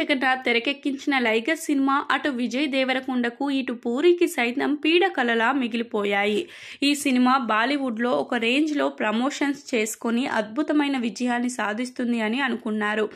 జగన్నాథ్ తెరకెక్కించిన లైగర్ సినిమా అటు విజయ్ దేవరకొండకు ఇటు పూరికి సైతం పీడకలలా మిగిలిపోయాయి. ఈ సినిమా బాలీవుడ్లో ఒక రేంజ్లో ప్రమోషన్స్ చేసుకొని అద్భుతమైన విజయాన్ని సాధిస్తుంది అని అనుకున్నారు.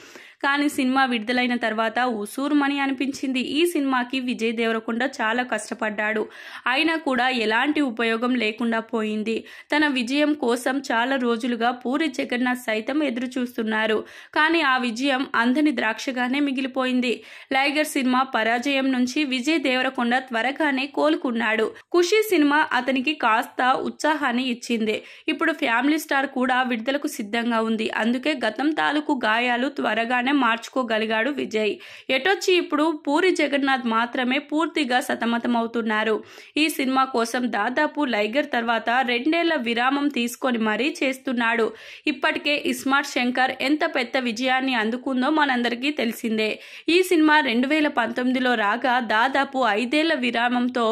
కానీ సినిమా విడుదలైన తర్వాత ఉసూరుమని అనిపించింది. ఈ సినిమాకి విజయ్ దేవరకొండ చాలా కష్టపడ్డాడు. అయినా కూడా ఎలాంటి ఉపయోగం లేకుండా పోయింది. తన విజయం కోసం చాలా రోజులుగా పూరి జగన్నాథ్ సైతం ఎదురు చూస్తున్నారు. కానీ ఆ విజయం అందని ద్రాక్షగానే మిగిలిపోయింది. లైగర్ సినిమా పరాజయం నుంచి విజయ్ దేవరకొండ త్వరగానే కోలుకున్నాడు. ఖుషీ సినిమా అతనికి కాస్త ఉత్సాహాన్ని ఇచ్చింది. ఇప్పుడు ఫ్యామిలీ స్టార్ కూడా విడుదలకు సిద్ధంగా ఉంది. అందుకే గతం తాలూకు గాయాలు త్వరగానే మార్చుకోగలిగాడు విజయ్. ఎటొచ్చి ఇప్పుడు పూరి జగన్నాథ్ మాత్రమే పూర్తిగా సతమతమవుతున్నారు. ఈ సినిమా కోసం దాదాపు లైగర్ తర్వాత 2 ఏళ్ల విరామం తీసుకొని మరీ చేస్తున్నాడు. ఇప్పటికే ఇస్మార్ట్ శంకర్ ఎంత పెద్ద విజయాన్ని అందుకుందో మనందరికీ తెలిసిందే. ఈ సినిమా 2019లో రాగా దాదాపు 5 ఏళ్ల విరామంతో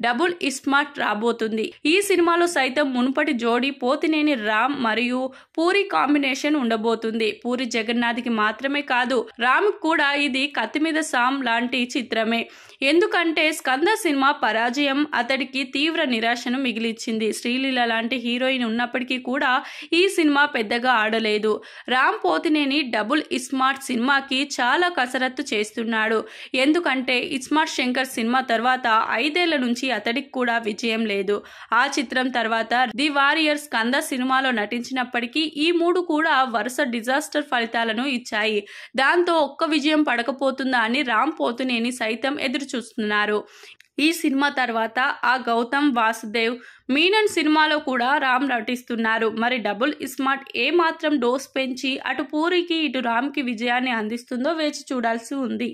డబుల్ ఇస్మార్ట్ రాబోతుంది. ఈ సినిమాలో సైతం మునుపటి జోడీ పోతినేని రామ్ మరియు పూరి కాంబినేషన్ ఉండబోతుంది. పూరి జగన్నాథ్కి మాత్రమే కాదు, రామ్ కూడా ఇది కత్తి మీద సామ్ లాంటి చిత్రమే. ఎందుకంటే స్కంద సినిమా పరాజయం అతడికి తీవ్ర నిరాశను మిగిలిచ్చింది. శ్రీలీల లాంటి హీరోయిన్ ఉన్నప్పటికీ కూడా ఈ సినిమా పెద్దగా ఆడలేదు. రామ్ పోతినేని డబుల్ ఇస్మార్ట్ సినిమాకి చాలా కసరత్తు చేస్తున్నాడు. ఎందుకంటే ఇస్మార్ట్ శంకర్ సినిమా తర్వాత 5 ఏళ్ల నుంచి అతడికి కూడా విజయం లేదు. ఆ చిత్రం తర్వాత ది వారియర్ స్కంద సినిమాలో నటించినప్పటికీ ఈ 3 కూడా వరుస డిజాస్టర్ ఫలితాలను ఇచ్చాయి. దాంతో ఒక్క విజయం పడకపోతుందా అని రామ్ పోతినేని సైతం ఎదురు చూస్తున్నారు. ఈ సినిమా తర్వాత ఆ గౌతమ్ వాసుదేవ్ మీనన్ సినిమాలో కూడా రామ్ నటిస్తున్నారు. మరి డబుల్ ఇస్మార్ట్ ఏ మాత్రం డోస్ పెంచి అటు పూరికి ఇటు రామ్కి విజయాన్ని అందిస్తుందో వేచి చూడాల్సి ఉంది.